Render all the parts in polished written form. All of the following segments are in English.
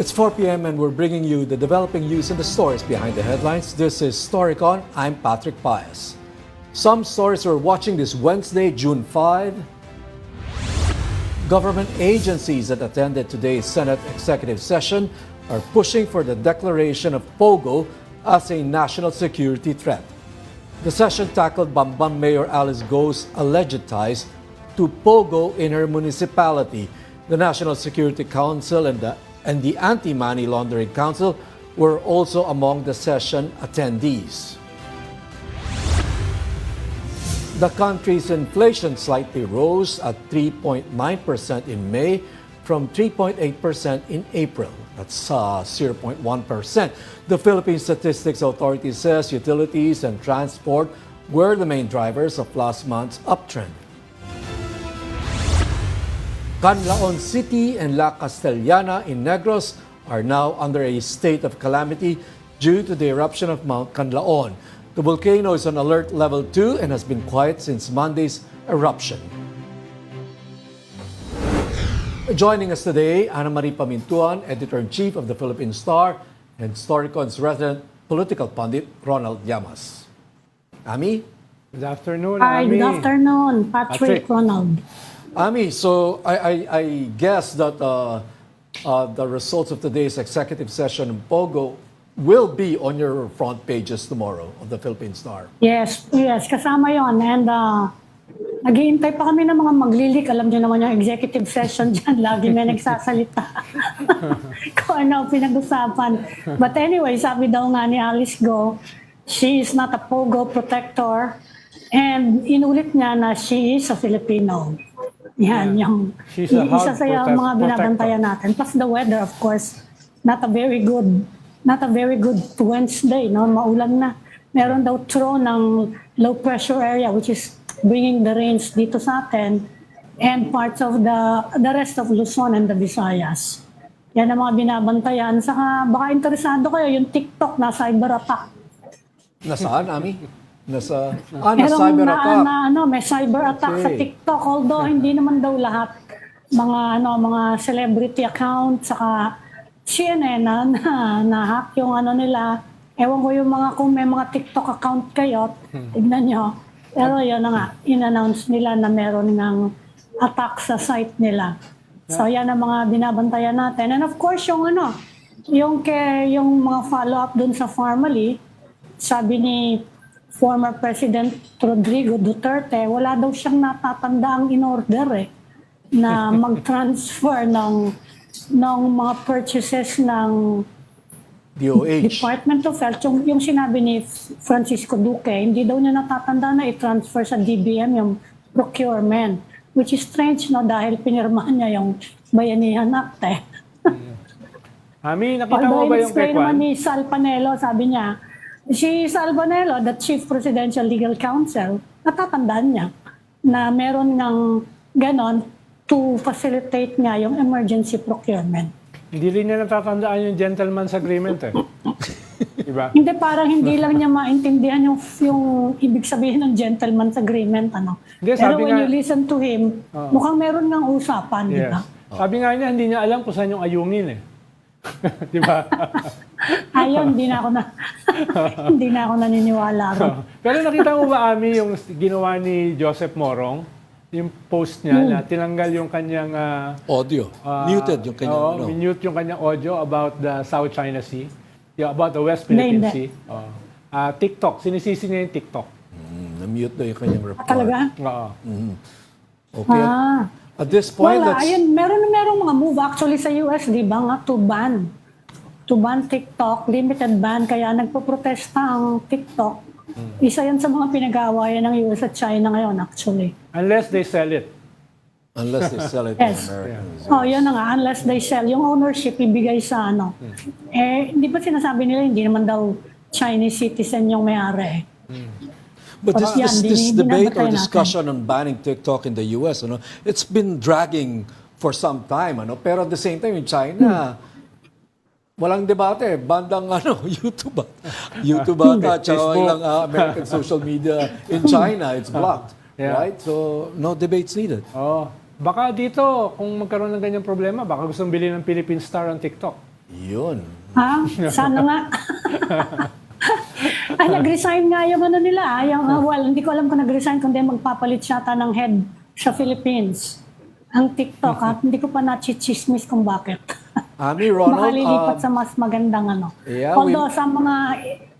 It's 4 p.m. and we're bringing you the developing news and the stories behind the headlines. This is Storycon. I'm Patrick Paez. Some stories we're watching this Wednesday, June 5. Government agencies that attended today's Senate executive session are pushing for the declaration of POGO as a national security threat. The session tackled Bambang Mayor Alice Go's alleged ties to POGO in her municipality. The National Security Council and the Anti-Money Laundering Council were also among the session attendees. The country's inflation slightly rose at 3.9% in May from 3.8% in April. That's 0.1%. The Philippine Statistics Authority says utilities and transport were the main drivers of last month's uptrend. Canlaon City and La Castellana in Negros are now under a state of calamity due to the eruption of Mount Canlaon. The volcano is on alert level 2 and has been quiet since Monday's eruption. Joining us today, Ana Marie Pamintuan, Editor-in-Chief of the Philippine Star, and Storycon's resident political pundit, Ronald Llamas. Ami? Good afternoon, Hi, Ami. good afternoon, Patrick, Ronald. Ami, so I guess that the results of today's executive session in POGO will be on your front pages tomorrow of the Philippine Star. Yes, kasama yon. And naghihintay pa kami ng mga maglilik. Alam niyo naman yung executive session dyan. Lagi may nagsasalita kung ano pinag-usapan. But anyway, sabi daw nga ni Alice Go, she is not a POGO protector. And inulit niya na she is a Filipino. Yan, yung isa sa yung mga binabantayan natin. Plus the weather, of course, not a very good Wednesday, no? Maulan na. Meron daw throw ng low pressure area which is bringing the rains dito sa atin and parts of the rest of Luzon and the Visayas. Yan ang mga binabantayan. Saka baka interesado kayo, yung TikTok na cyber attack. Nasaan, Ami? Cyber attack. May cyber attack sa TikTok, although hindi naman daw lahat mga celebrity account saka CNN na hack yung nila. Ewan ko yung kung may mga TikTok account kayo, tignan nyo. Pero yun na nga, in-announce nila na meron ng attack sa site nila. So yan ang mga binabantayan natin. And of course, yung mga follow-up dun sa formally, sabi ni former President Rodrigo Duterte, wala daw siyang natatandaang in-order na mag-transfer ng mga purchases ng DOH. Department of Health. Yung sinabi ni Francisco Duque, hindi daw niya natatanda na i-transfer sa DBM yung procurement. Which is strange, no? Dahil pinirmahan niya yung Bayanihan Act. Ami, nakita mo ba yung kay Kwan? naman ni Sal Panelo, sabi niya, si Sal Panelo, the Chief Presidential Legal Counsel, natatandaan niya na meron ng ganon to facilitate nga yung emergency procurement. Hindi rin niya natatandaan yung gentleman's agreement Diba? Hindi, parang hindi lang niya maintindihan yung ibig sabihin ng gentleman's agreement. Hindi, Pero when nga, you listen to him, mukhang meron ng usapan, di ba? Sabi nga niya, hindi niya alam kung saan yung ayungin Di ba? Ayun, hindi na ako naniniwala. Pero nakita mo ba, Ami, yung ginawa ni Joseph Morong? Yung post niya na tinanggal yung kanyang audio. Muted yung kanyang minute yung kanyang audio about the South China Sea. About the West Philippine Sea. TikTok. Sinisisi niya yung TikTok. Na-mute na yung kanyang report. Talaga? Oo. Okay. At this point, ayun, meron mga move actually sa US, di ba nga, to ban TikTok, limited ban, kaya nagpo-protesta ang TikTok. Isa yan sa mga pinag-aawayan ng US at China ngayon, actually. Unless they sell it. Unless they sell it to Americans. Yan na nga, unless they sell. Yung ownership ibigay sa hindi ba sinasabi nila, hindi naman daw Chinese citizen yung may-ari. But this debate or discussion on banning TikTok in the US, it's been dragging for some time. Pero at the same time, in China, walang debate. Bandang YouTube. YouTube ata, tsaka ilang American social media in China, it's blocked. Right? So, no debates needed. Baka dito, kung magkaroon ng ganyang problema, baka gustong bilhin ng Philippine Star ang TikTok. Yun. Ha? Sana nga. Ay, nag-resign nga yung ano nila. Well, hindi ko alam kung nag-resign, kundi magpapalit siya ng head sa Philippines. Ang TikTok, at hindi ko pa na-chismis kung bakit. Ami Baka Ronald, lilipat sa mas magandang ano. yeah, Although sa mga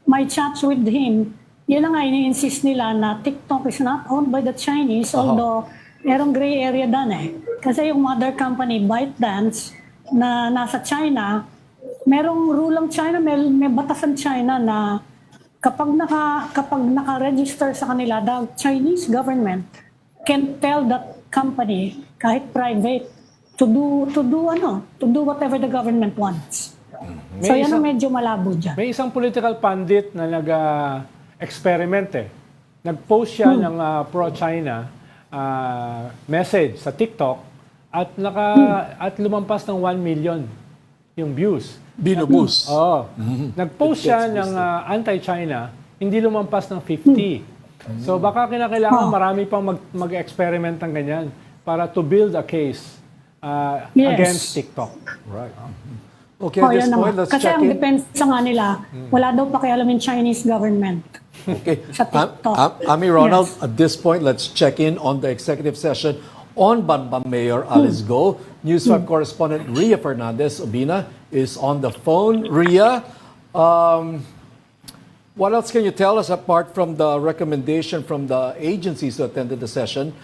my chats with him, yun na nga ini-insist nila na TikTok is not owned by the Chinese, although merong gray area doon eh. Kasi yung mother company, ByteDance, na nasa China, merong rule ng China, may batasan China na kapag naka-register sa kanila, the Chinese government can tell that company, kahit private, to do whatever the government wants. So yan ang medyo malabo dyan. May isang political pundit na nag-experiment eh. Nag-post siya ng pro-China message sa TikTok at at lumampas ng 1 million yung views. binubus. Oo. Nag-post siya ng anti-China, hindi lumampas ng 50. So baka kinakailangan marami pang mag-experiment ng ganyan para to build a case against TikTok. Right. Okay, at this point, let's Kasi check ang in. depensa nga nila, wala daw pakialam yung Chinese government. Okay. Sa TikTok. Ami Ronald, at this point, let's check in on the executive session on Banban Mayor Alice Go. News 5 correspondent Ria Fernandez Obina is on the phone. Ria, what else can you tell us apart from the recommendation from the agencies who attended the session,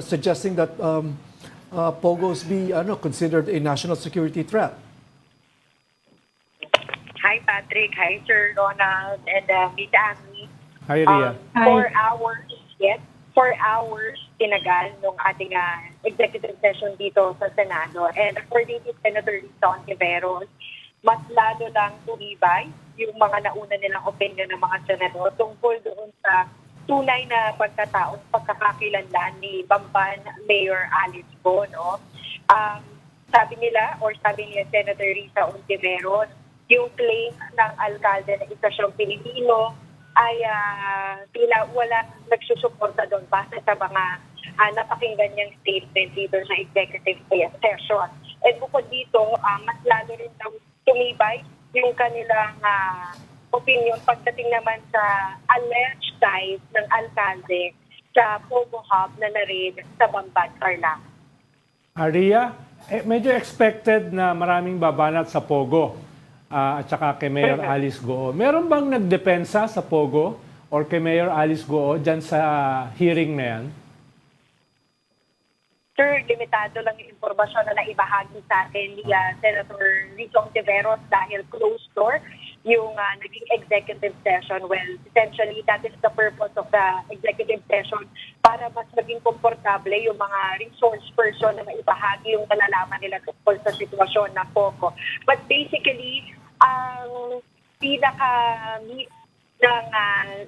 suggesting that POGOs be considered a national security threat? Hi, Patrick. Hi, Sir Ronald. And Miss Amy. Hi, Ria. 4 hours, yes, 4 hours tinagal nung ating executive session dito sa Senado. And according to Senator Risa Ontiveros, mas lalo lang tumibay yung mga nauna nilang opinion ng mga senador tungkol doon sa tunay na pagkataon, pagkakakilanlan ni Bamban Mayor Alice Go, no? Sabi ni Senator Risa Ontiveros, yung claim ng alkalde na isa siyang Pilipino ay tila wala nagsusuporta doon base sa mga napakinggan niyang statement dito sa executive session. At bukod dito, mas lalo rin daw tumibay yung kanilang opinion pagdating naman sa alleged ties ng alkalde sa Pogo Hub na narin sa Bamban, Tarlac. Ria, medyo expected na maraming babanat sa Pogo at saka kay Mayor Alice Go. Meron bang nagdepensa sa Pogo or kay Mayor Alice Go dyan sa hearing na yan? Sir, limitado lang yung impormasyon na naibahagi sa atin ni Senator Risa Ontiveros dahil closed door yung naging executive session. Well, essentially, that is the purpose of the executive session para mas maging komportable yung mga resource person na maibahagi yung nalalaman nila tungkol sa sitwasyon ng POGO. But basically, ang pinaka-meat ng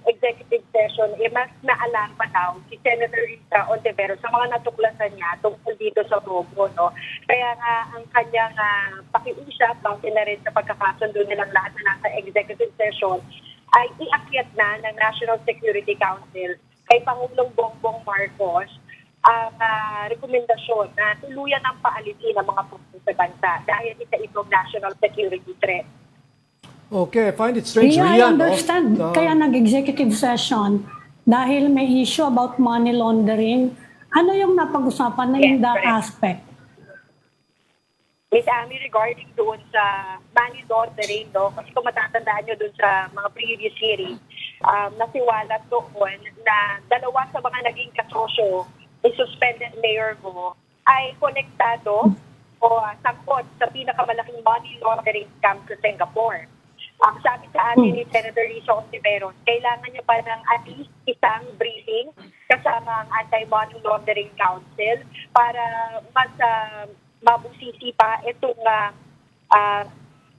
executive session, mas naalarma daw si Senator Risa Ontiveros sa mga natuklasan niya tungkol dito sa POGO, no? Kaya nga ang kanyang pakiusap, base na rin sa pagkakasundo nilang lahat na nasa executive session, ay iakyat na ng National Security Council kay Pangulong Bongbong Marcos ang rekomendasyon na tuluyan ng paalisin ng mga POGO sa bansa dahil isa itong national security threat. Okay, I find it strange, I Ria, understand. no? Kaya nag-executive session dahil may issue about money laundering. Ano yung napag-usapan na in that aspect? Miss Amy, regarding doon sa money laundering, no? Kasi kung matatandaan nyo doon sa mga previous hearing, nasiwalat doon na dalawa sa mga naging kasosyo ni suspended Mayor Go ay konektado o sangkot sa pinakamalaking money laundering scam sa Singapore. Sabi sa atin ni Senator Risa Ontiveros, kailangan niya pa ng at least isang briefing kasama ang Anti-Money Laundering Council para mas mabusisi pa itong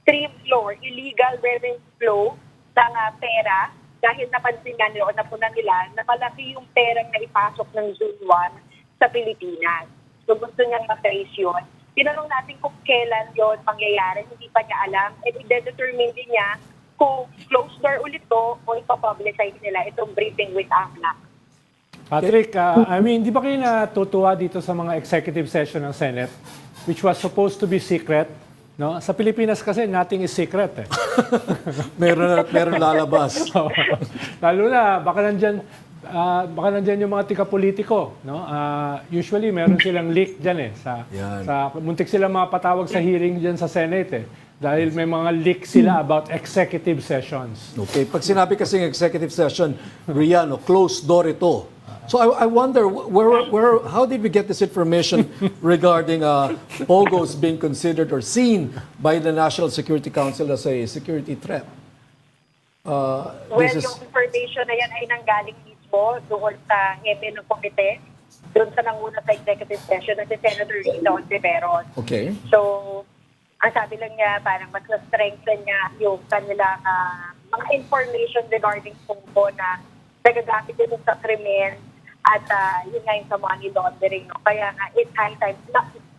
stream flow, illegal revenue flow ng pera dahil napansin nga nila o napunan nila na malaki yung perang na ipasok ng Zone 1 sa Pilipinas. So gusto niyang ma-trace yun. Tinanong natin kung kailan yon mangyayari, hindi pa niya alam. And i-determine din niya kung closed door ulit to o ipapublicize nila itong briefing with AMLAC. Patrick, di ba kayo natutuwa dito sa mga executive session ng Senate, which was supposed to be secret, No? Sa Pilipinas kasi, nothing is secret. Eh. Meron at meron lalabas. Lalo na, baka nandyan yung mga tika-politiko. No? Usually, meron silang leak dyan eh. Yan. Muntik silang mapatawag sa hearing dyan sa Senate eh. Dahil may mga leak sila about executive sessions. Okay, pag sinabi kasing executive session, Rian, closed door ito. So I wonder, how did we get this information regarding POGOs being considered or seen by the National Security Council as a security threat? Well, yung information na yan ay nanggaling mismo doon sa hepe ng komite, doon sa nanguna sa executive session na si Senator Rita Ontiveros. Okay. So, ang sabi lang niya, parang mas na-strengthen niya yung kanilang mga information regarding POGO na nagagamit ito sa krimen at yun nga yung sa money laundering. No? Kaya nga, it's high time,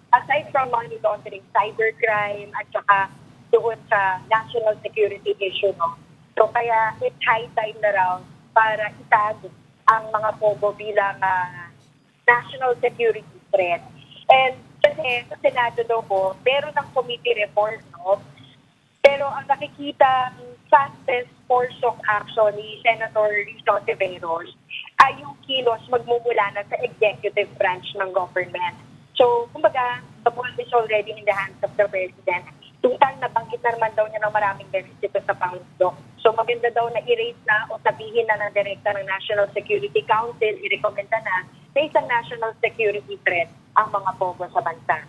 aside from money laundering, cybercrime at saka doon sa national security issue. No? So kaya it's high time na raw para itag ang mga POGO bilang national security threat. And kasi sa Senado daw po, meron ng committee report, no? Pero ang nakikita fastest course of action ni Senator Rita Ontiveros ay yung kilos magmumula na sa executive branch ng government. So, kumbaga, the ball is already in the hands of the President. Total, nabanggit na naman daw niya ng maraming benefits sa Pangulo. So, maganda daw na i-raise na o sabihin na ng direkta ng National Security Council, i-recommenda na isang national security threat ang mga POGO sa bansa.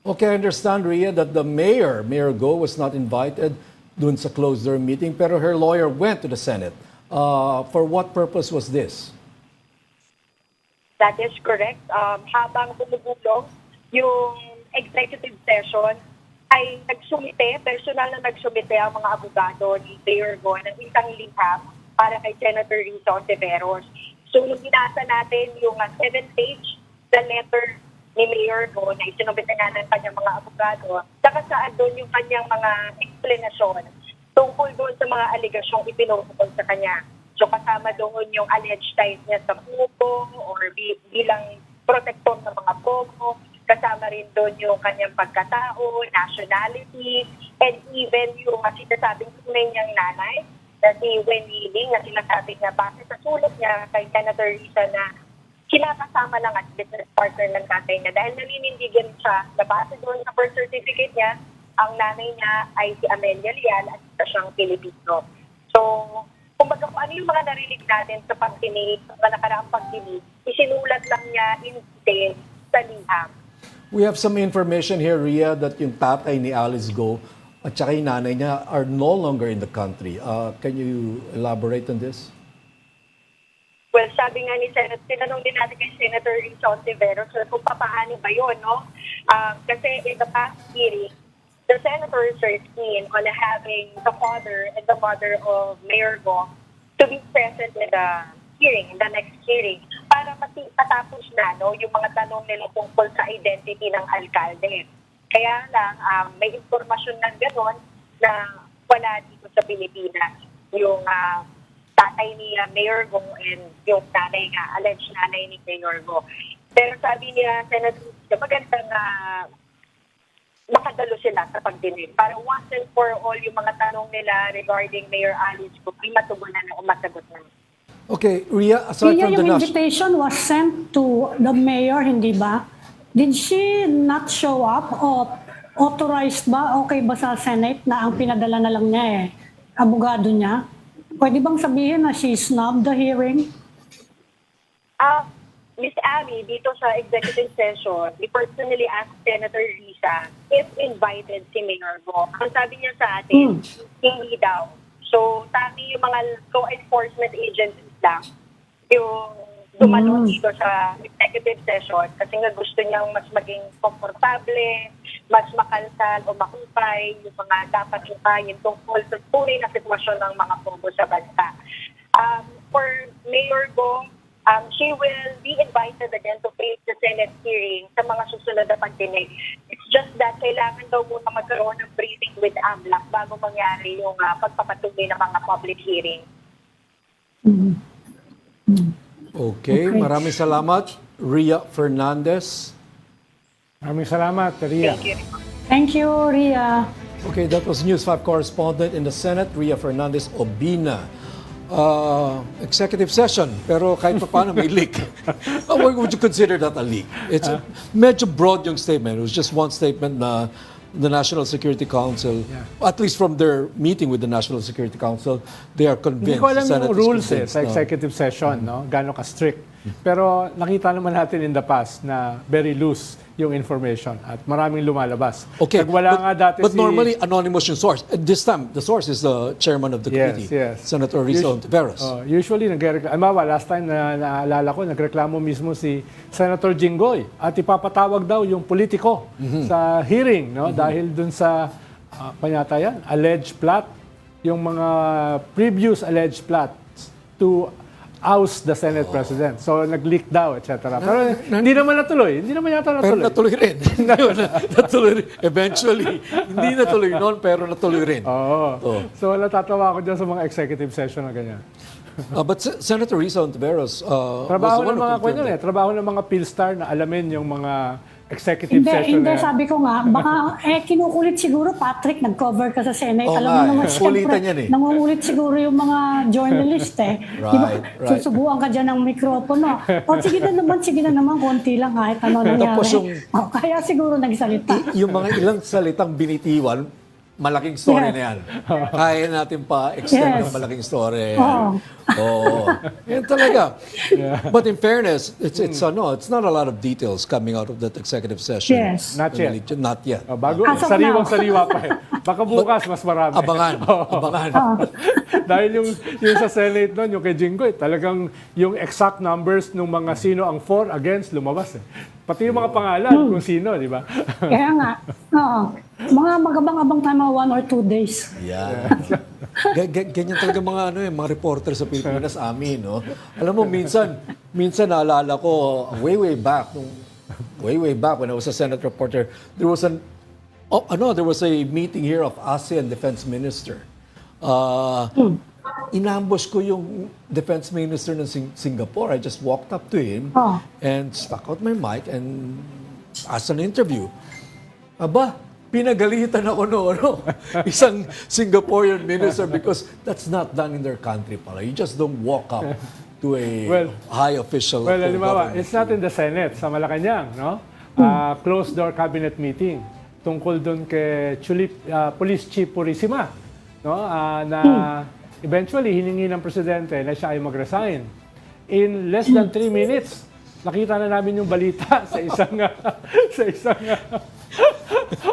Okay, I understand, Ria, that the Mayor Go, was not invited dun sa closed-door meeting, pero her lawyer went to the Senate. For what purpose was this? That is correct. Habang bumubulong yung executive session, ay nagsumite, personal na nagsumite ang mga abogado ni Mayor Go ng isang liham para kay Senator Rita Ontiveros. So, nung binasa natin yung 7-page na letter ni Mayor Go na isinubita nga ng kanyang mga abogado, saka saan doon yung kanyang mga explanation tungkol doon sa mga aligasyong ipinukol sa kanya. So kasama doon yung alleged ties niya sa POGO or bilang protektor ng mga POGO, kasama rin doon yung kanyang pagkatao, nationality, and even yung sinasabing tunay niyang nanay na si Wendy Ling na sinasabi niya bakit sa sulat niya kay Senator Risa na kinakasama lang at business partner ng tatay niya dahil naninindigan siya na base doon sa birth certificate niya, ang nanay niya ay si Amelia Leal at isa siyang Pilipino. So, kumbaga kung ano yung mga narinig natin sa pagdinig, sa nakaraang pagdinig, isinulat lang niya in detail sa liham. We have some information here, Ria, that yung tatay ni Alice Go at saka yung nanay niya are no longer in the country. Can you elaborate on this? Well, sabi nga ni Senator, tinanong din natin kay Senator Rita Ontiveros kung papaano ba yun, no? Kasi in the past hearing, the senators are keen on having the father and the mother of Mayor Go to be present in the hearing, in the next hearing, para matapos na yung mga tanong nila tungkol sa identity ng alkalde. Kaya lang, may informasyon ng gano'n na wala dito sa Pilipinas. Yung tatay ni Mayor Go and yung nanay nga, alleged nanay ni Mayor Go. Pero sabi niya, Senator, magandang makadalo sila sa pagdinig para once and for all yung mga tanong nila regarding Mayor Alice Go ay matugunan na o masagot na. Okay, Ria, aside Ria, from the yung invitation was sent to the mayor, hindi ba? Did she not show up o authorized ba? Okay ba sa Senate na ang pinadala na lang niya abogado niya? Pwede bang sabihin na she snubbed the hearing? Miss Abby, dito sa executive session, we personally asked Senator Risa if invited si Mayor Go. Ang sabi niya sa atin, hindi daw. So, sabi yung mga law enforcement agencies lang yung dumalo dito sa executive session kasi nga gusto niyang mas maging komportable, mas makalsal o makupay yung mga dapat yukayin tungkol sa tunay na sitwasyon ng mga POGO sa bansa. For Mayor Go, she will be invited again to face the Senate hearing sa mga susunod na pagdinig. It's just that kailangan daw muna magkaroon ng briefing with AMLAC bago mangyari yung pagpapatuloy ng mga public hearing. Okay, maraming salamat, Ria Fernandez. Maraming salamat, Ria. Thank you. Thank you, Ria. Okay, that was News 5 correspondent in the Senate, Ria Fernandez Obina. Executive session, pero kahit pa paano may leak. Would you consider that a leak? It's medyo broad yung statement. It was just one statement na the National Security Council, at least from their meeting with the National Security Council, they are convinced. Hindi ko alam the Senate yung is rules convinced sa executive session, no? Gano'n ka-strict. Pero nakita naman natin in the past na very loose yung information at maraming lumalabas. Okay, Nagwala nga dati but normally anonymous yung source. At this time, the source is the chairman of the committee, Senator Rizal Ontiveros. Usually, last time na naalala ko, nagreklamo mismo si Senator Jinggoy at ipapatawag daw yung politiko sa hearing, no? Dahil dun sa, panyata yan, alleged plot, yung mga previous alleged plots to oust the Senate President. So, nag-leak daw, etc. Pero hindi naman natuloy. Hindi naman yata natuloy. Pero natuloy rin. Natuloy rin. Eventually. Hindi natuloy noon, pero natuloy rin. Oo. So, natatawa ako dyan sa mga executive session na ganyan. But Senator Rizal Ontiveros trabaho ng mga trabaho ng mga PhilStar na alamin yung mga executive session Hindi, na yan. sabi ko nga, baka kinukulit siguro, Patrick, nag-cover ka sa Senate. Alam mo naman, kulitan yan eh. nangungulit siguro yung mga journalist eh. Right. Susubuan ka dyan ng mikropono. Sige na naman, konti lang kahit ano nangyari. Tapos kaya siguro nagsalita. Yung mga ilang salitang binitiwan, malaking story na yan. Kaya natin pa extend ng malaking story. Oo. Yan talaga. But in fairness, it's not a lot of details coming out of that executive session. Yes. Not yet. Not yet. Bago, sariwang-sariwa pa eh. Baka bukas, mas marami. Abangan. Dahil yung sa Senate noon, yung kay Jinggoy, talagang yung exact numbers ng mga sino ang for, against, lumabas eh. Pati yung mga pangalan kung sino, di ba? Kaya nga. Mga magabang-abang tayo mga 1 or 2 days. Yeah. Ganyan talaga mga reporter sa Pilipinas amin, no? Alam mo, minsan naalala ko, way back when I was a Senate reporter, there was a meeting here of ASEAN defense minister. Inambush ko yung defense minister ng Singapore. I just walked up to him and stuck out my mic and asked an interview. Aba, pinagalitan ako isang Singaporean minister because that's not done in their country pala. You just don't walk up to a high official. Well, halimbawa, it's not in the Senate, sa Malacanang, no? Closed door cabinet meeting tungkol doon kay Police Chief Purisima, no? Na eventually hiningi ng presidente na siya ay mag-resign. In less than 3 minutes, nakita na namin yung balita sa isang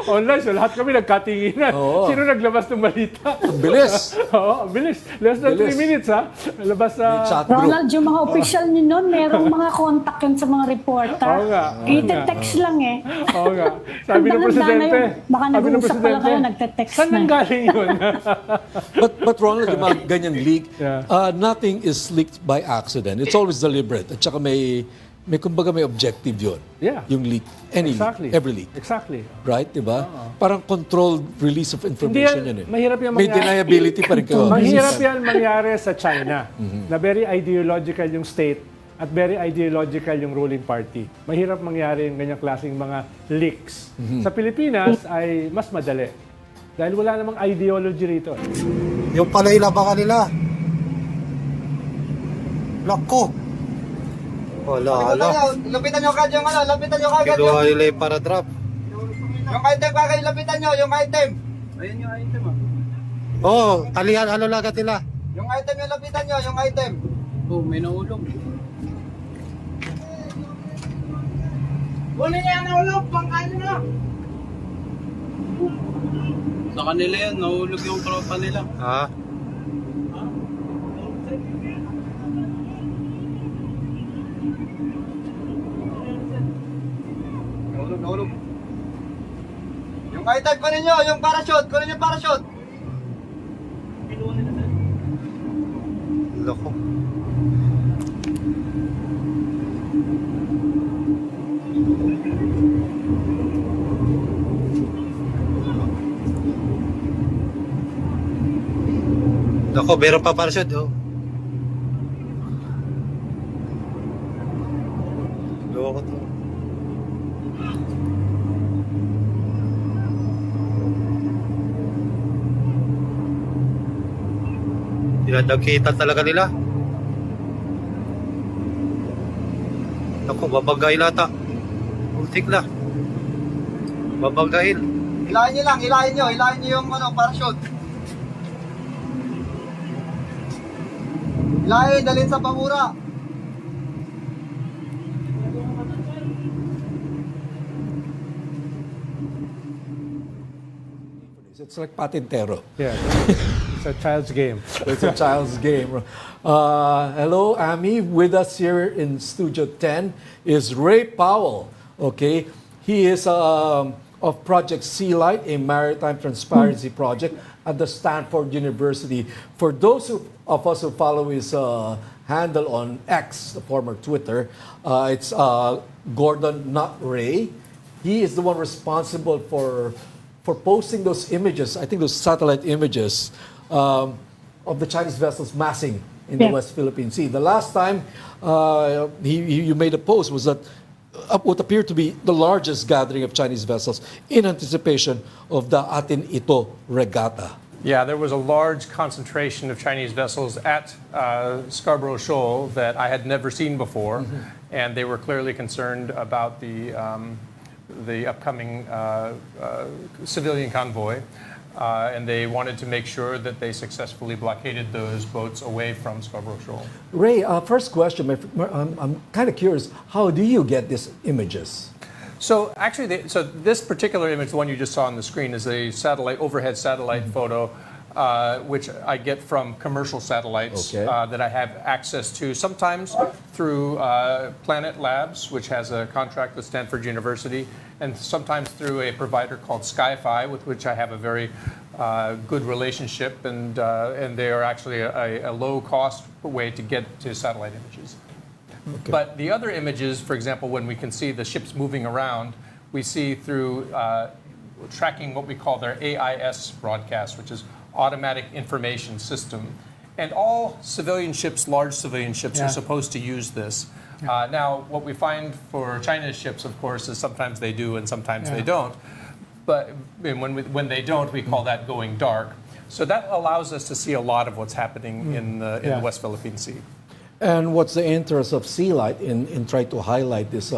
online. So lahat kami nagkatinginan. Sino naglabas ng balita? Ang bilis. Ang bilis. Less than 3 minutes, ha? Labas sa chat group. Ronald, yung mga official nyo nun, merong mga contact yun sa mga reporter. Oo nga. Ite-text lang eh. Oo nga. Sabi ng presidente. Baka nag-uusap pala kayo, nagte-text saan na. nang galing yun? But Ronald, yung mga ganyan leak, nothing is leaked by accident. It's always deliberate. At saka may objective yun. Yeah. Yung leak. Any Exactly. leak. Every leak. Exactly. Right? Diba? Parang controlled release of information yun eh. Mahirap yan May deniability pa rin kayo. Mahirap yan mangyari sa China na very ideological yung state at very ideological yung ruling party. Mahirap mangyari yung ganyang klaseng mga leaks. Sa Pilipinas ay mas madali. Dahil wala namang ideology rito. Yung pala ilabangan nila. Lako. Wala. Lapitan nyo kagad yung lapitan nyo kagad Kinuha nila yung para drop. yung item kagad, lapitan nyo, yung item. Ayun yung item Talihan, lagat nila. Yung item yung lapitan nyo, yung item. Oh, may nahulog. Huli niya yung nahulog, pangkain nyo na. Sa kanila yan, nahulog yung tropa nila. Nahulog. Yung item, kunin nyo, yung parachute, kunin yung parachute. Lako. Lako, meron pa parachute, Loko to. Pinadakitan talaga nila. Ako, babagay lata. Ultik na. Babagayin. Hilahin nyo lang, hilahin nyo yung parachute. Hilahin, dalhin sa pangura. It's like patintero. Yeah, it's a child's game. It's a child's game. Hello, Amy. With us here in Studio 10 is Ray Powell. Okay, he is of Project Sea Light, a maritime transparency project at the Stanford University. For those of us who follow his handle on X, the former Twitter, it's Gordon, not Ray. He is the one responsible for posting those images, I think those satellite images of the Chinese vessels massing in the West Philippine Sea. The last time you made a post was that what appeared to be the largest gathering of Chinese vessels in anticipation of the Atin Ito regatta. Yeah, there was a large concentration of Chinese vessels at Scarborough Shoal that I had never seen before, and they were clearly concerned about the upcoming civilian convoy, and they wanted to make sure that they successfully blockaded those boats away from Scarborough Shoal. Ray, first question, I'm kind of curious, how do you get these images? So actually, so this particular image, the one you just saw on the screen, is a overhead satellite photo, which I get from commercial satellites that I have access to, sometimes through Planet Labs, which has a contract with Stanford University, and sometimes through a provider called SkyFi, with which I have a very good relationship, and they are actually a low-cost way to get to satellite images. Okay. But the other images, for example, when we can see the ships moving around, we see through tracking what we call their AIS broadcast, which is Automatic Information System. And all civilian ships, large civilian ships, are supposed to use this. Now, what we find for China's ships, of course, is sometimes they do and sometimes they don't. But when they don't, we call that going dark. So that allows us to see a lot of what's happening in the West Philippine Sea. And what's the interest of Sea Light in trying to highlight these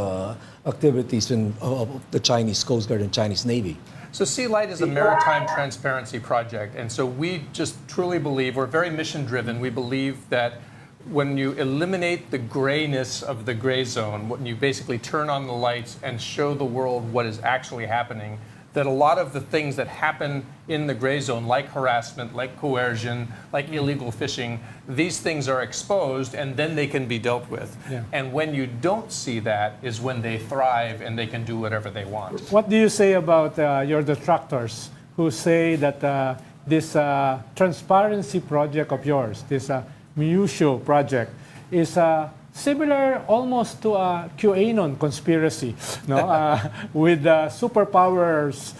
activities of the Chinese Coast Guard and Chinese Navy? So Sea Light is a maritime transparency project, and so we just truly believe, we're very mission driven, we believe that when you eliminate the grayness of the gray zone, when you basically turn on the lights and show the world what is actually happening, that a lot of the things that happen in the gray zone, like harassment, like coercion, like illegal fishing, these things are exposed and then they can be dealt with. And when you don't see that is when they thrive and they can do whatever they want. What do you say about your detractors who say that this transparency project of yours, this Mushu project, is similar almost to a QAnon conspiracy, no? With superpowers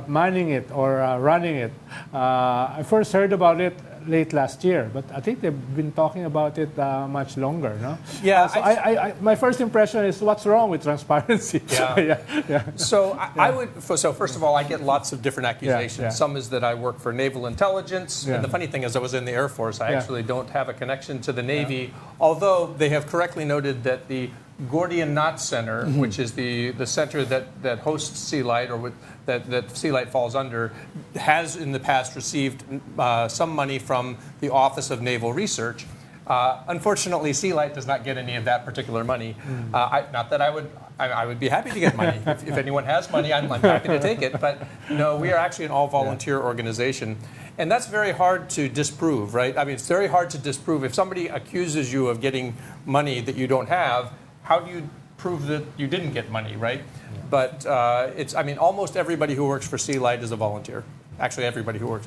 manning it or running it. I first heard about it late last year, but I think they've been talking about it much longer, no? Yeah. So my first impression is, what's wrong with transparency? So I would. So first of all, I get lots of different accusations. Some is that I work for naval intelligence, and the funny thing is, I was in the Air Force. I actually don't have a connection to the Navy, although they have correctly noted that the Gordian Knot Center, which is the center that hosts Sea Light, or that Sea Light falls under, has in the past received some money from the Office of Naval Research. Unfortunately, Sea Light does not get any of that particular money. Not that I would be happy to get money. If anyone has money, I'm happy to take it. But no, we are actually an all-volunteer organization. And that's very hard to disprove, right? I mean, it's very hard to disprove. If somebody accuses you of getting money that you don't have, how do you prove that you didn't get money, right? But I mean, almost everybody who works for Sea Light is a volunteer. Actually, everybody who works.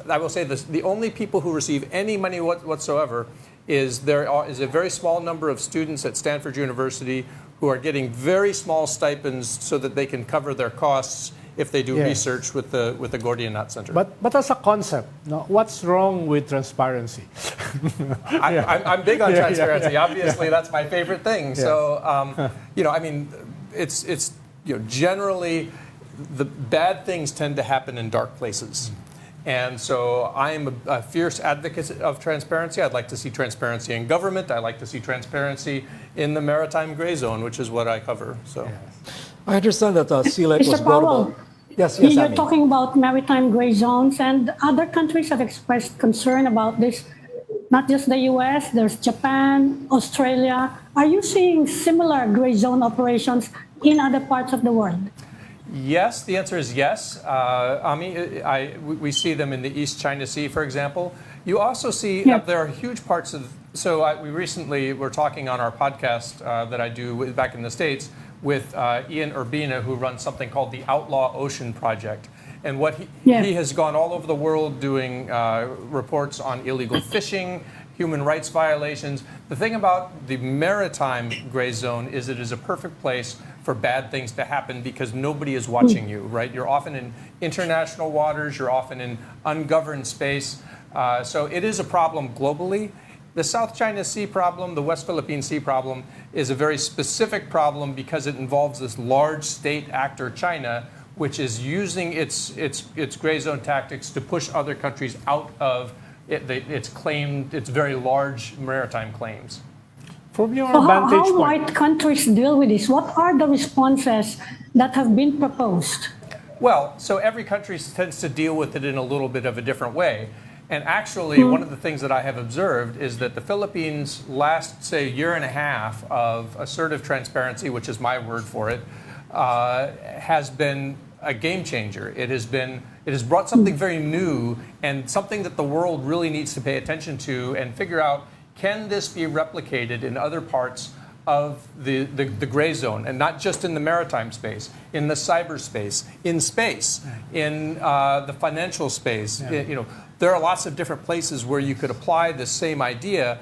I will say this, the only people who receive any money whatsoever is there is a very small number of students at Stanford University who are getting very small stipends so that they can cover their costs if they do research with the Gordian Knot Center. But as a concept, no, what's wrong with transparency? I'm big on transparency. Obviously, that's my favorite thing. So, I mean, it's generally the bad things tend to happen in dark places. And so I'm a fierce advocate of transparency. I'd like to see transparency in government. I like to see transparency in the maritime gray zone, which is what I cover. So, I understand that CLEC was Mr. brought Powell, about. Yes, yes, you're Amy. talking about maritime gray zones, and other countries have expressed concern about this. Not just the US, there's Japan, Australia. Are you seeing similar gray zone operations in other parts of the world? yes, the answer is yes. Ami, we see them in the East China Sea, for example. You also see there are huge parts of. So we recently were talking on our podcast that I do back in the States with Ian Urbina, who runs something called the Outlaw Ocean Project. And what he has gone all over the world doing reports on illegal fishing, human rights violations. The thing about the maritime gray zone is it is a perfect place for bad things to happen because nobody is watching you, right? You're often in international waters, you're often in ungoverned space. So it is a problem globally. The South China Sea problem, the West Philippine Sea problem, is a very specific problem because it involves this large state actor, China, which is using its gray zone tactics to push other countries out of its very large maritime claims. From your So vantage how point, might countries deal with this? What are the responses that have been proposed? Well, so every country tends to deal with it in a little bit of a different way. And actually, one of the things that I have observed is that the Philippines' last, say, year and a half of assertive transparency, which is my word for it, has been a game changer. It has brought something very new and something that the world really needs to pay attention to and figure out, can this be replicated in other parts of the gray zone, and not just in the maritime space, in the cyberspace, in space, in the financial space. There are lots of different places where you could apply the same idea,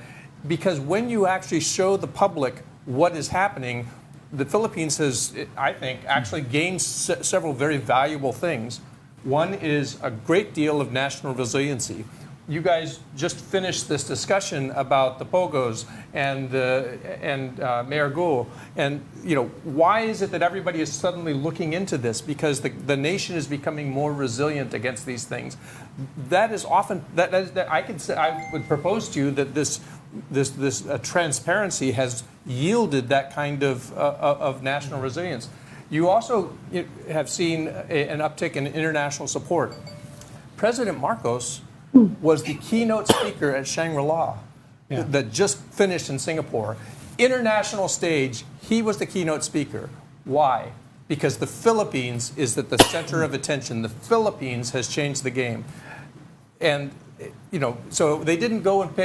because when you actually show the public what is happening, the Philippines has, I think, actually gained several very valuable things. One is a great deal of national resiliency. You guys just finished this discussion about the Pogos and Mayor Go, and why is it that everybody is suddenly looking into this? Because the nation is becoming more resilient against these things. That is often that I would propose to you that this transparency has yielded that kind of national resilience. You also have seen an uptick in international support. President Marcos was the keynote speaker at Shangri-La that just finished in Singapore. International stage, he was the keynote speaker. Why? Because the Philippines is at the center of attention. The Philippines has changed the game. And so they didn't go and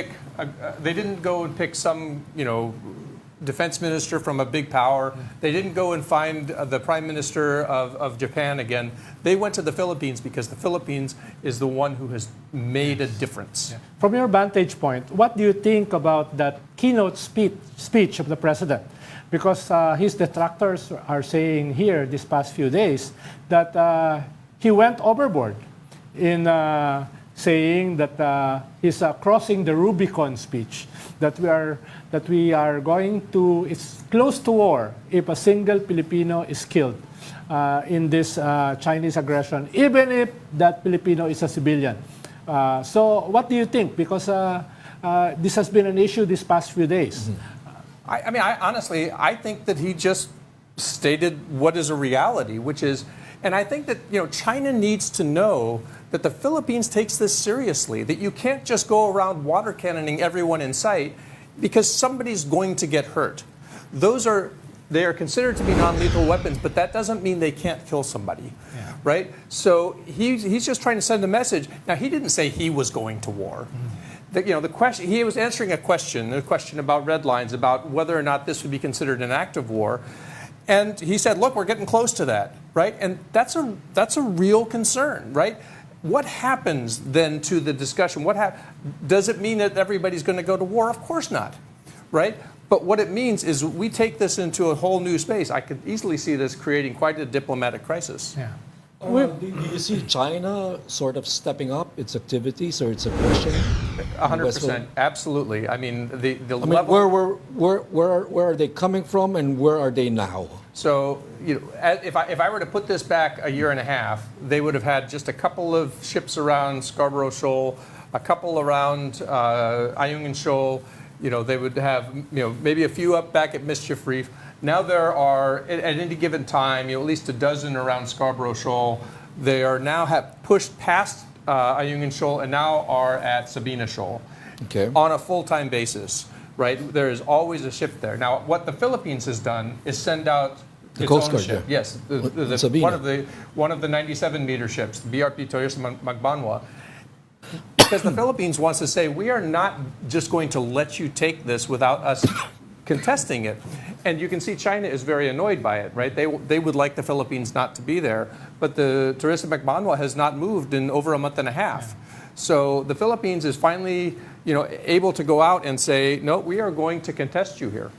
pick some defense minister from a big power. They didn't go and find the prime minister of Japan again. They went to the Philippines because the Philippines is the one who has made a difference. from your vantage point, what do you think about that keynote speech of the president? Because his detractors are saying here this past few days that he went overboard in saying that he's crossing the Rubicon speech, that we are going to, it's close to war if a single Filipino is killed in this Chinese aggression, even if that Filipino is a civilian. So what do you think? Because this has been an issue these past few days. Honestly, I think that he just stated what is a reality, which is, and I think that China needs to know that the Philippines takes this seriously, that you can't just go around water cannoning everyone in sight because somebody's going to get hurt. They are considered to be non-lethal weapons, but that doesn't mean they can't kill somebody, right? So he's just trying to send a message. Now, he didn't say he was going to war. The question, he was answering a question about red lines, about whether or not this would be considered an act of war. And he said, look, we're getting close to that, right? And that's a real concern, right? What happens then to the discussion? Does it mean that everybody's going to go to war? Of course not, right? But what it means is we take this into a whole new space. I could easily see this creating quite a diplomatic crisis. Yeah. Do you see China sort of stepping up its activities or its aggression? 100%, absolutely. I mean, the level. Where are they coming from and where are they now? So, if I were to put this back a year and a half, they would have had just a couple of ships around Scarborough Shoal, a couple around Ayungin Shoal. They would have maybe a few up back at Mischief Reef. Now there are at any given time, at least a dozen around Scarborough Shoal. They are now have pushed past Ayungin Shoal and now are at Sabina Shoal on a full-time basis. Right, there is always a ship there. Now, what the Philippines has done is send out its Coast own Guard, ship. yeah. Yes, one of the 97-meter ships, the BRP Toyosu Magbanwa, because the Philippines wants to say we are not just going to let you take this without us contesting it. And you can see China is very annoyed by it, right? They would like the Philippines not to be there, but the Toyosu Magbanwa has not moved in over a month and a half. So the Philippines is finally, able to go out and say, no, we are going to contest you here.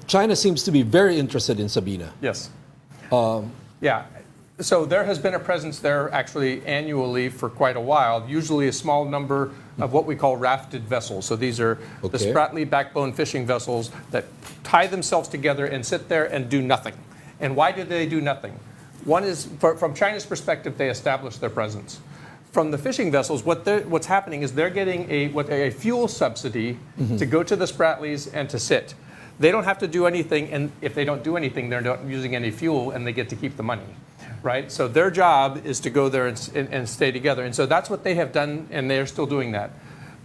China seems to be very interested in Sabina. Yes. Yeah. So there has been a presence there actually annually for quite a while, usually a small number of what we call rafted vessels. So these are the Spratly backbone fishing vessels that tie themselves together and sit there and do nothing. And why do they do nothing? One is, from China's perspective, they establish their presence. From the fishing vessels, what's happening is they're getting a fuel subsidy to go to the Spratlys and to sit. They don't have to do anything, and if they don't do anything, they're not using any fuel, and they get to keep the money, right? So their job is to go there and stay together. And so that's what they have done, and they're still doing that.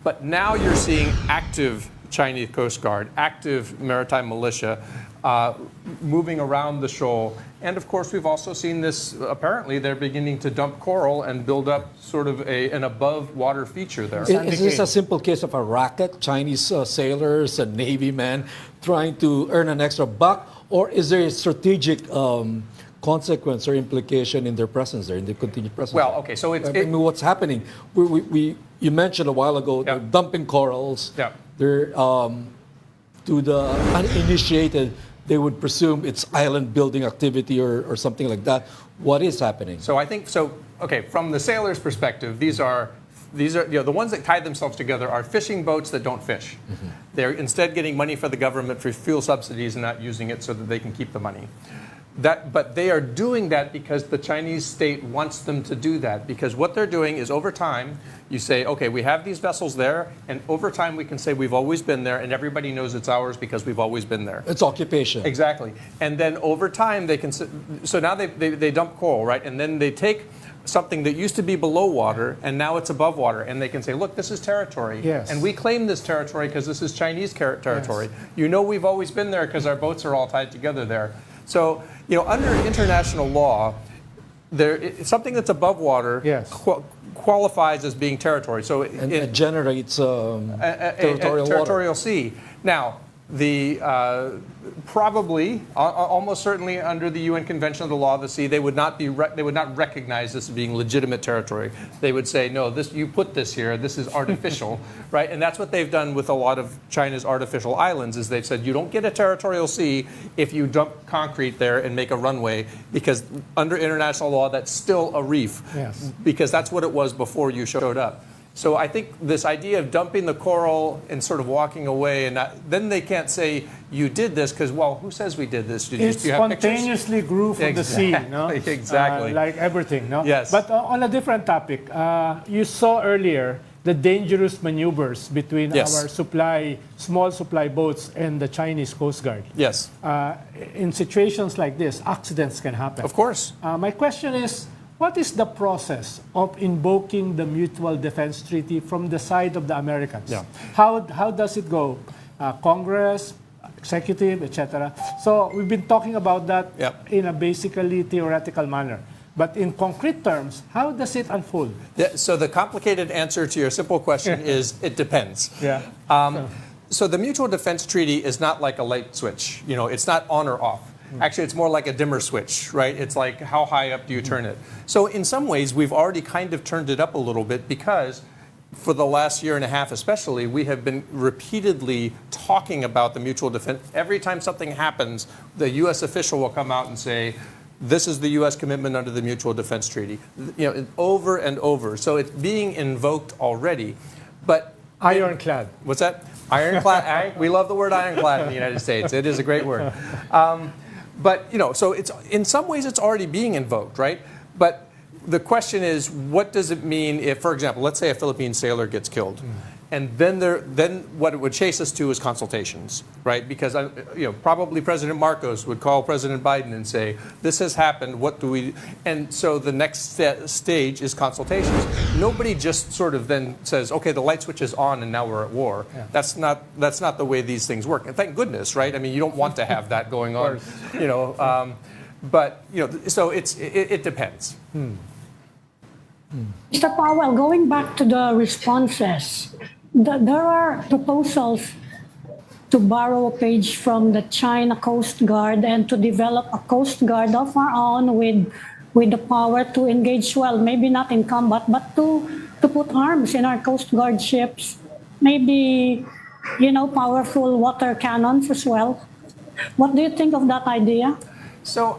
But now you're seeing active Chinese Coast Guard, active maritime militia, moving around the shoal. And of course, we've also seen this, apparently they're beginning to dump coral and build up sort of an above water feature there. Is this a simple case of a racket, Chinese sailors and Navy men trying to earn an extra buck? Or is there a strategic consequence or implication in their presence there, in their continued presence? Well, okay, so what's happening? You mentioned a while ago, they're dumping corals. Yeah. They're, to the uninitiated, they would presume it's island building activity or something like that. What is happening? So I think, okay, from the sailor's perspective, these are the ones that tie themselves together are fishing boats that don't fish. They're instead getting money for the government for fuel subsidies and not using it so that they can keep the money. But they are doing that because the Chinese state wants them to do that. Because what they're doing is over time, you say, okay, we have these vessels there, and over time we can say we've always been there, and everybody knows it's ours because we've always been there. It's occupation. Exactly. And then over time they can, so now they dump coal, right? And then they take something that used to be below water, and now it's above water, and they can say, look, this is territory. Yes. And we claim this territory because this is Chinese territory. Yes. You know we've always been there because our boats are all tied together there. So, under international law, something that's above water qualifies as being territory. So it generates territorial sea. Now, probably, almost certainly under the UN Convention of the Law of the Sea, they would not recognize this as being legitimate territory. They would say, no, you put this here. This is artificial, right? And that's what they've done with a lot of China's artificial islands. Is they've said you don't get a territorial sea if you dump concrete there and make a runway, because under international law that's still a reef. Yes. Because that's what it was before you showed up. So I think this idea of dumping the coral and sort of walking away, and then they can't say you did this because, well, who says we did this? It spontaneously grew from the sea, no? Exactly. Like everything, no? Yes. But on a different topic, you saw earlier the dangerous maneuvers between our small supply boats and the Chinese Coast Guard. Yes. In situations like this, accidents can happen. Of course. My question is, what is the process of invoking the Mutual Defense Treaty from the side of the Americans? Yeah. How does it go? Congress, executive, etc. So we've been talking about that in a basically theoretical manner. But in concrete terms, how does it unfold? So the complicated answer to your simple question is it depends. Yeah. So the Mutual Defense Treaty is not like a light switch. It's not on or off. Actually, it's more like a dimmer switch, right? It's like, how high up do you turn it? So in some ways, we've already kind of turned it up a little bit because for the last year and a half especially, we have been repeatedly talking about the mutual defense. Every time something happens, the U.S. official will come out and say, this is the U.S. commitment under the Mutual Defense Treaty, over and over. So it's being invoked already. But ironclad. What's that? Ironclad. We love the word ironclad in the United States. It is a great word. But so it's in some ways it's already being invoked, right? But the question is, what does it mean if, for example, let's say a Philippine sailor gets killed, and then what it would chase us to is consultations, right? Because probably President Marcos would call President Biden and say, "This has happened. What do we?" And so the next stage is consultations. Nobody just sort of then says, "Okay, the light switch is on, and now we're at war." Yeah. That's not the way these things work. And thank goodness, right? I mean, you don't want to have that going on, But so it depends. Mr. Powell, going back to the responses, there are proposals to borrow a page from the China Coast Guard and to develop a Coast Guard of our own with the power to engage, well, maybe not in combat, but to put arms in our Coast Guard ships, maybe, powerful water cannons as well. What do you think of that idea? So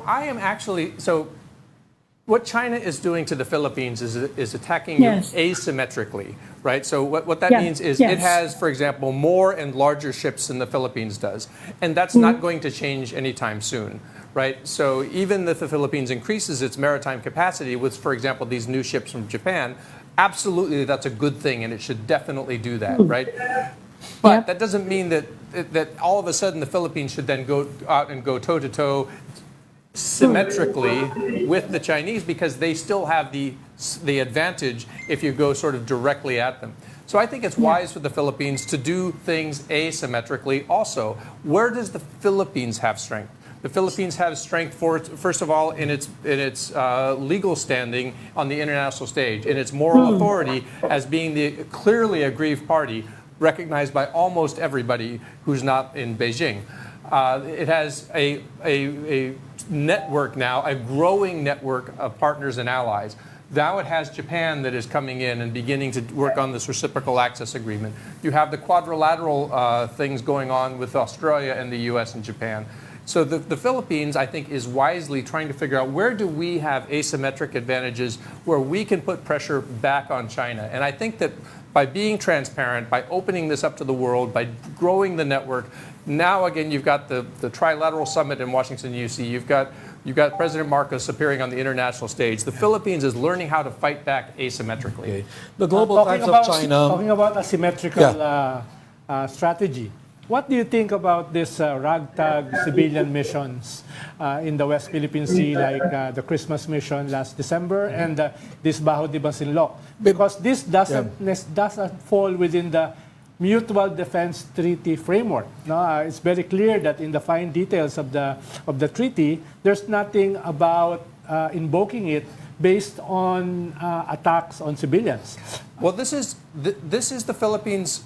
what China is doing to the Philippines is attacking Yes. asymmetrically, right? So what that Yeah. means is Yes. it has, for example, more and larger ships than the Philippines does. And that's not going to change anytime soon, right? So even if the Philippines increases its maritime capacity with, for example, these new ships from Japan, absolutely that's a good thing, and it should definitely do that, right? But that doesn't mean that all of a sudden the Philippines should then go out and go toe-to-toe symmetrically with the Chinese, because they still have the advantage if you go sort of directly at them. So I think it's wise for the Philippines to do things asymmetrically also. Where does the Philippines have strength? The Philippines have strength, first of all, in its legal standing on the international stage, in its moral authority as being the clearly aggrieved party, recognized by almost everybody who's not in Beijing. It has a network now, a growing network of partners and allies. Now it has Japan that is coming in and beginning to work on this reciprocal access agreement. You have the quadrilateral things going on with Australia and the U.S. and Japan. So the Philippines, I think, is wisely trying to figure out where do we have asymmetric advantages where we can put pressure back on China. And I think that by being transparent, by opening this up to the world, by growing the network, now again you've got the trilateral summit in Washington, D.C. You've got President Marcos appearing on the international stage. The Philippines is learning how to fight back asymmetrically. Okay. The Global Times of China. Talking about asymmetrical strategy, what do you think about this ragtag civilian missions in the West Philippine Sea, like the Christmas mission last December and this Bajo de Masinloc? Because this doesn't fall within the Mutual Defense Treaty framework. No, it's very clear that in the fine details of the treaty, there's nothing about invoking it based on attacks on civilians. Well, this is the Philippines'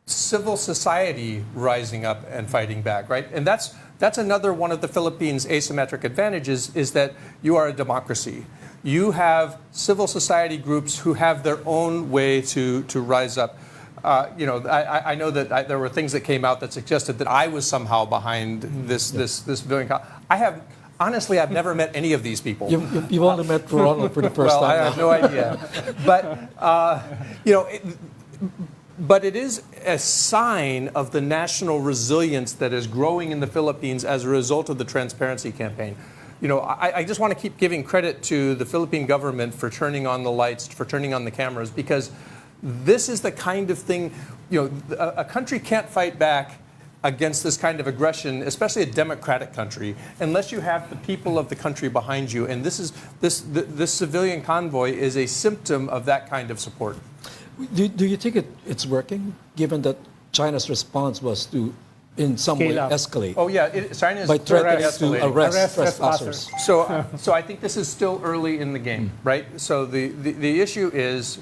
civil society rising up and fighting back, right? And that's another one of the Philippines' asymmetric advantages, is that you are a democracy. You have civil society groups who have their own way to rise up. I know that there were things that came out that suggested that I was somehow behind this civilian. Honestly, I've never met any of these people. You've only met Ronald for the first time. I have no idea. But it is a sign of the national resilience that is growing in the Philippines as a result of the transparency campaign. I just want to keep giving credit to the Philippine government for turning on the lights, for turning on the cameras, because this is the kind of thing, a country can't fight back against this kind of aggression, especially a democratic country, unless you have the people of the country behind you. And this civilian convoy is a symptom of that kind of support. Do you think it's working, given that China's response was to, in some way, escalate? Oh yeah, China is by threatening to arrest trespassers. So I think this is still early in the game, right? So the issue is,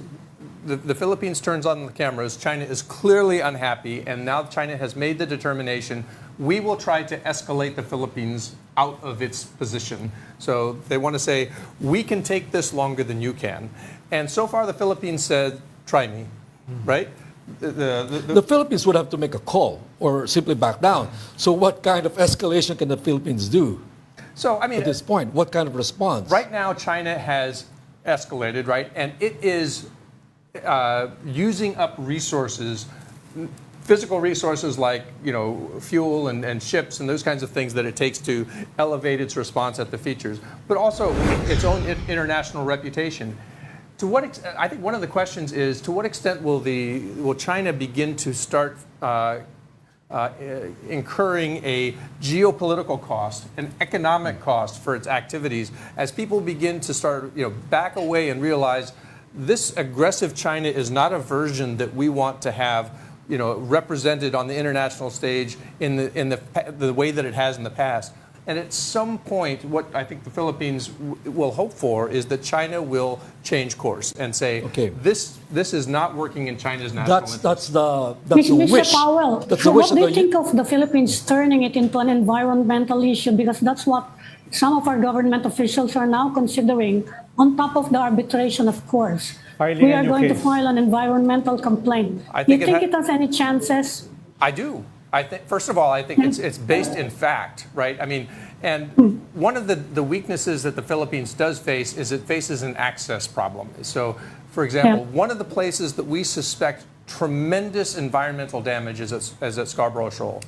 the Philippines turns on the cameras. China is clearly unhappy, and now China has made the determination, we will try to escalate the Philippines out of its position. So they want to say, we can take this longer than you can. And so far the Philippines said, try me, right? The Philippines would have to make a call or simply back down. So what kind of escalation can the Philippines do? So, I mean, at this point, what kind of response? Right now, China has escalated, right? And it is using up resources physical resources like fuel and ships and those kinds of things that it takes to elevate its response at the features, but also its own international reputation. I think one of the questions is, to what extent will China begin to start incurring a geopolitical cost, an economic cost for its activities, as people begin to start back away and realize this aggressive China is not a version that we want to have represented on the international stage in the way that it has in the past. And at some point, what I think the Philippines will hope for is that China will change course and say, okay, this is not working in China's national interest. That's the Mr. wish. Powell, That's the wish what do you think of the Philippines turning it into an environmental issue? Because that's what some of our government officials are now considering, on top of the arbitration, of course. Filing We a are new going to case. file an environmental complaint. You think it has any chances? I do. I think, first of all, I think it's based in fact, right? I mean, and one of the weaknesses that the Philippines does face is it faces an access problem. So, for example, one of the places that we suspect tremendous environmental damage is at Scarborough Shoal,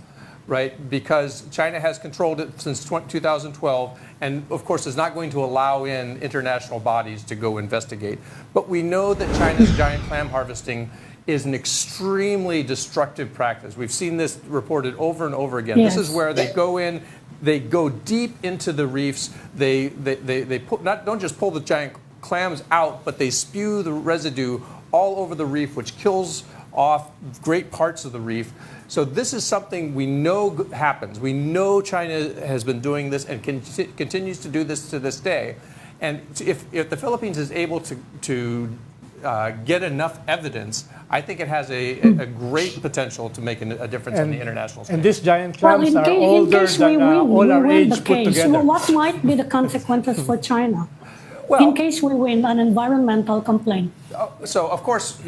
right? Because China has controlled it since 2012, and of course is not going to allow in international bodies to go investigate. But we know that China's giant clam harvesting is an extremely destructive practice. We've seen this reported over and over again. Yes. This is where they go in, they go deep into the reefs. They don't just pull the giant clams out, but they spew the residue all over the reef, which kills off great parts of the reef. So this is something we know happens. We know China has been doing this and continues to do this to this day. And if the Philippines is able to get enough evidence, I think it has a great potential to make a difference on the international stage. And these giant clams are in older case we than win, all our age the put case, together. what might be the consequences for China? Well, In case we win an environmental complaint. So, of course,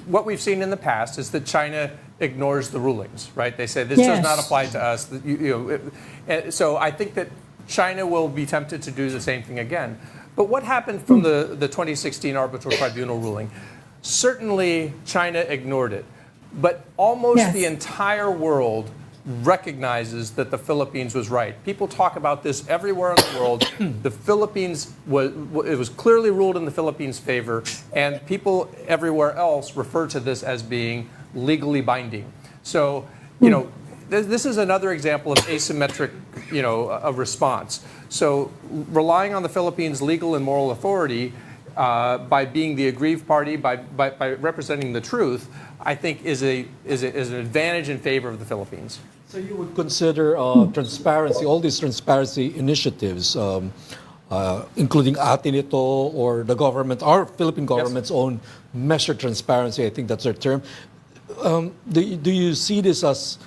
what we've seen in the past is that China ignores the rulings, right? They say this does not apply to us. So I think that China will be tempted to do the same thing again. But what happened from the 2016 arbitral tribunal ruling? Certainly, China ignored it. But almost the entire world recognizes that the Philippines was right. People talk about this everywhere in the world. The Philippines it was clearly ruled in the Philippines' favor, and people everywhere else refer to this as being legally binding. So, this is another example of asymmetric, a response. So, relying on the Philippines' legal and moral authority by being the aggrieved party, by representing the truth, I think is an advantage in favor of the Philippines. So you would consider transparency, all these transparency initiatives, including Atinito or the government, our Philippine government's own measured transparency, I think that's their term. Do you see this as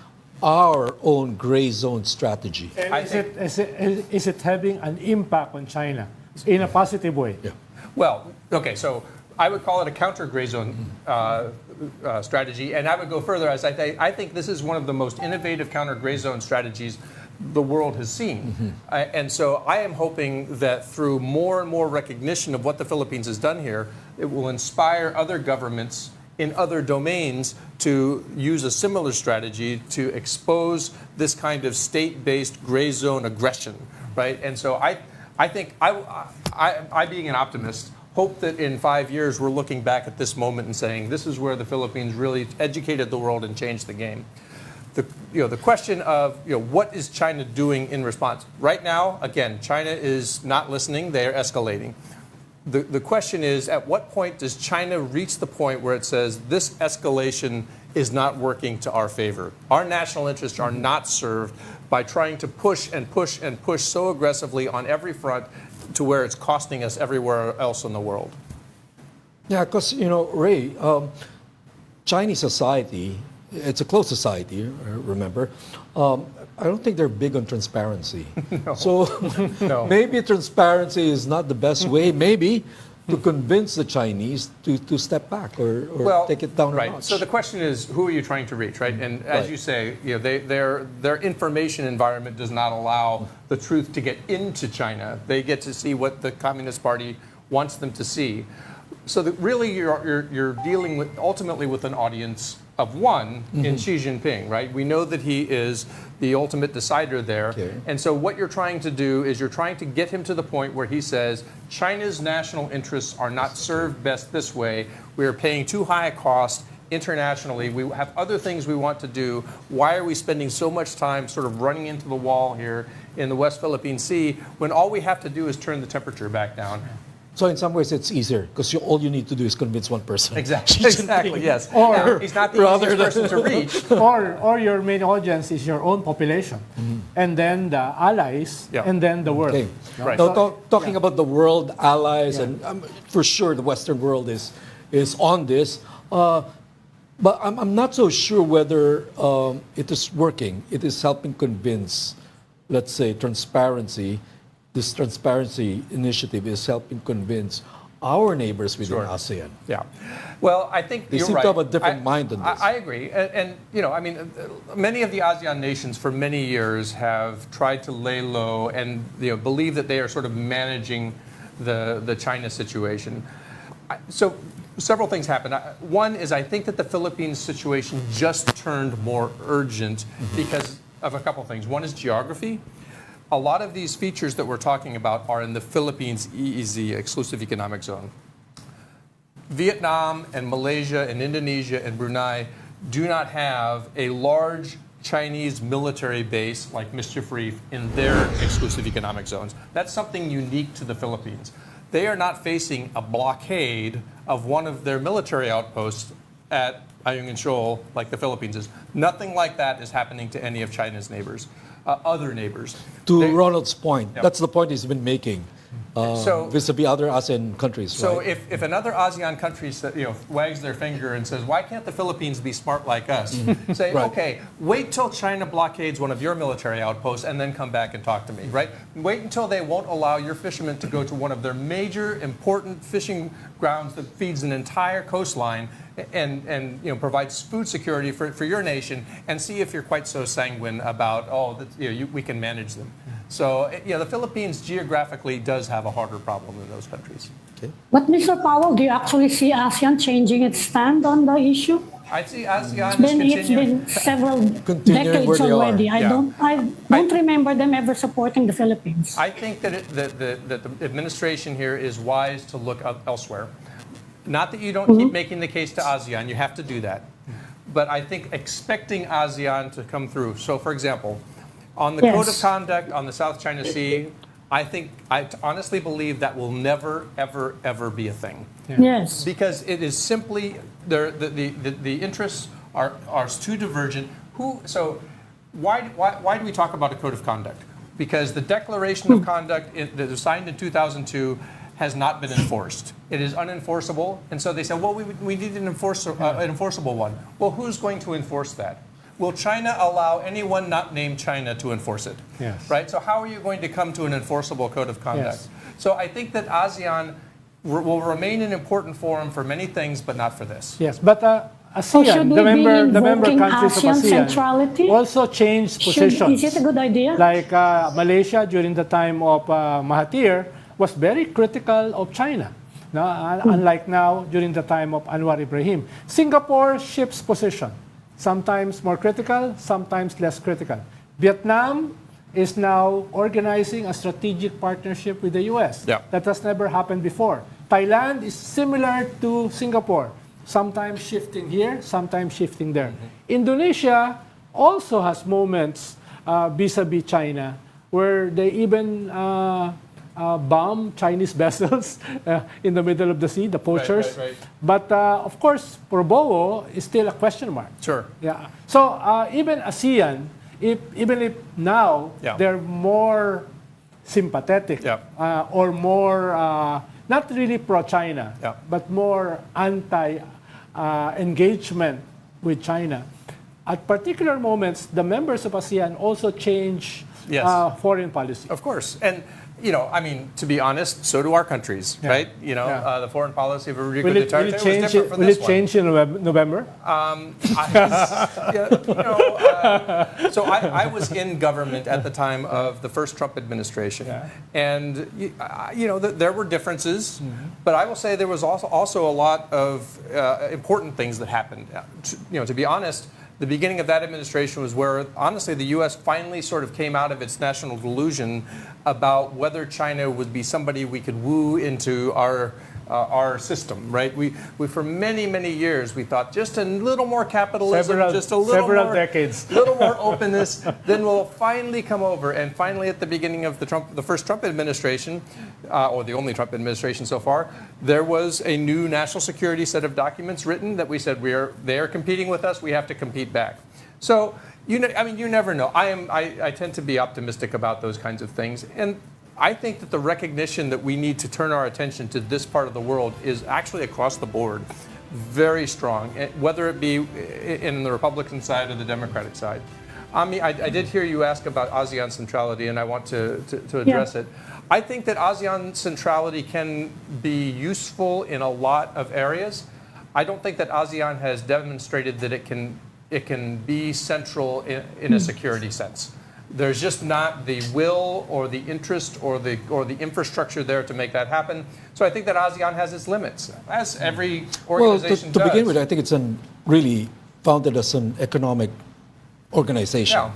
our own gray zone strategy? Is it having an impact on China in a positive way? Yeah. Well, okay, so I would call it a counter gray zone strategy, and I would go further as I think this is one of the most innovative counter gray zone strategies the world has seen. And so I am hoping that through more and more recognition of what the Philippines has done here, it will inspire other governments in other domains to use a similar strategy to expose this kind of state-based gray zone aggression, right? And so I think I being an optimist, hope that in 5 years we're looking back at this moment and saying this is where the Philippines really educated the world and changed the game. The question of what is China doing in response right now? Again, China is not listening; they are escalating. The question is, at what point does China reach the point where it says this escalation is not working to our favor? Our national interests are not served by trying to push and push and push so aggressively on every front to where it's costing us everywhere else in the world. Yeah, because, Ray, Chinese society, it's a closed society, remember. I don't think they're big on transparency. No. So No. maybe transparency is not the best way, maybe, to convince the Chinese to step back or take it down a right. notch. So the question is, who are you trying to reach, right? And as you say, their information environment does not allow the truth to get into China. They get to see what the Communist Party wants them to see. So that really you're dealing with ultimately with an audience of one in Xi Jinping, right? We know that he is the ultimate decider there. Okay. And so what you're trying to do is you're trying to get him to the point where he says, China's national interests are not served best this way. We are paying too high a cost internationally. We have other things we want to do. Why are we spending so much time sort of running into the wall here in the West Philippine Sea when all we have to do is turn the temperature back down? So in some ways, it's easier because all you need to do is convince one person. Exactly. Exactly. Yes. Or- Now, he's not the easiest person to reach. or your main audience is your own population, and then the allies, Yeah. and then the world. Okay. Right. Now, talking about the world, allies, and for sure the Western world is on this. But I'm not so sure whether it is working. It is helping convince, let's say, transparency. This transparency initiative is helping convince our neighbors within ASEAN. Yeah. Well, I think They you're seem right. to have a different mind on this. I agree. And, you know, I mean, many of the ASEAN nations for many years have tried to lay low and, you know, believe that they are sort of managing the China situation. So several things happened. One is I think that the Philippines situation just turned more urgent because of a couple things. One is geography. A lot of these features that we're talking about are in the Philippines EEZ, Exclusive Economic Zone. Vietnam and Malaysia and Indonesia and Brunei do not have a large Chinese military base like Mischief Reef in their exclusive economic zones. That's something unique to the Philippines. They are not facing a blockade of one of their military outposts at Ayungin Shoal like the Philippines is. Nothing like that is happening to any of China's neighbors. Other neighbors. To Ronald's point, Yep. that's the point he's been making So- vis-a-vis other ASEAN countries, So right? if another ASEAN country wags their finger and says, why can't the Philippines be smart like us? Say, Right. okay, wait till China blockades one of your military outposts and then come back and talk to me, right? Wait until they won't allow your fishermen to go to one of their major important fishing grounds that feeds an entire coastline and provides food security for your nation and see if you're quite so sanguine about, we can manage them. So, the Philippines geographically does have a harder problem than those countries. But Mr. Powell, do you actually see ASEAN changing its stand on the issue? I see ASEAN It's been several Continuing where decades they are. already. I Yeah. don't remember them ever supporting the Philippines. I think that the administration here is wise to look elsewhere. Not that you don't keep making the case to ASEAN, you have to do that. But I think expecting ASEAN to come through. So, for example, on the Code of Yes. Conduct on the South China Sea, I honestly believe that will never, ever, ever be a thing. Yes. Because it is simply the interests are too divergent. So why do we talk about a code of conduct? Because the Declaration of Conduct that was signed in 2002 has not been enforced. It is unenforceable, and so they said, well, we need an enforceable one. Well, who's going to enforce that? Will China allow anyone not named China to enforce it? Yes. Right? So how are you going to come to an enforceable code of conduct? Yes. So I think that ASEAN will remain an important forum for many things, but not for this. Yes, but So should ASEAN, we the be member invoking countries of ASEAN ASEAN centrality? also changed positions. Is it a good idea? Like Malaysia during the time of Mahathir was very critical of China. No? Unlike now during the time of Anwar Ibrahim. Singapore shifts position. Sometimes more critical, sometimes less critical. Vietnam is now organizing a strategic partnership with the US. Yeah. That has never happened before. Thailand is similar to Singapore. Sometimes shifting here, sometimes shifting there. Indonesia also has moments vis-a-vis China where they even bomb Chinese vessels in the middle of the sea, the poachers. Right. But of course, Prabowo is still a question mark. Sure. Yeah. So even ASEAN, even if now Yeah. they're more sympathetic Yeah. or more not really pro-China, Yeah. but more anti-engagement with China. At particular moments, the members of ASEAN also change Yes. foreign policy. Of course. And You know, I mean, to be honest, so do our countries, right? You know, the foreign policy of Rodrigo Will it Duterte was change? different from Will this it one. change in November? So I was in government at the time of the first Trump administration, and you know, there were differences, but I will say there was also a lot of important things that happened. You know, to be honest, the beginning of that administration was where, honestly, the U.S. finally sort of came out of its national delusion about whether China would be somebody we could woo into our system, right? We for many years we thought just a little more capitalism, just a little several more decades, little more openness, then we'll finally come over. And finally, at the beginning of the first Trump administration, or the only Trump administration so far, there was a new national security set of documents written that we said they are competing with us. We have to compete back. So I mean, you never know. I tend to be optimistic about those kinds of things, and I think that the recognition that we need to turn our attention to this part of the world is actually across the board very strong, whether it be in the Republican side or the Democratic side. I did hear you ask about ASEAN centrality, and I want to address it. I think that ASEAN centrality can be useful in a lot of areas. I don't think that ASEAN has demonstrated that it can be central in a security sense. There's just not the will or the interest or the infrastructure there to make that happen. So I think that ASEAN has its limits, as every organization to does. begin with, I think it's really founded as an economic organization.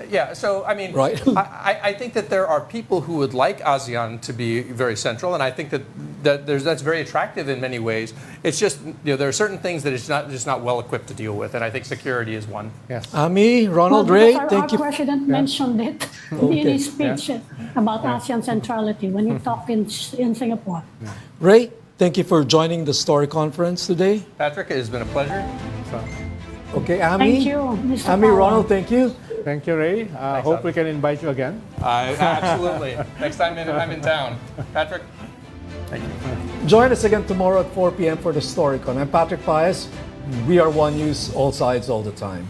Yeah, so I mean, right? I think that there are people who would like ASEAN to be very central, and I think that that's very attractive in many ways. It's just, you know, there are certain things that it's just not well equipped to deal with, and I think security is one. Yes. Ami, Ronald, Ray, thank our you. president mentioned it in his speech about ASEAN centrality when he talked in Singapore. Ray, thank you for joining the Story Conference today. Patrick, it has been a pleasure. Okay, Ami. Thank you, Mr. Ami, Powell. Ronald, thank you. Thank you, Ray. Hope we can invite you again. Absolutely. Next time I'm in town. Patrick, thank you. Join us again tomorrow at 4 p.m. for the Storycon. I'm Patrick Paez. We are One News, all sides, all the time.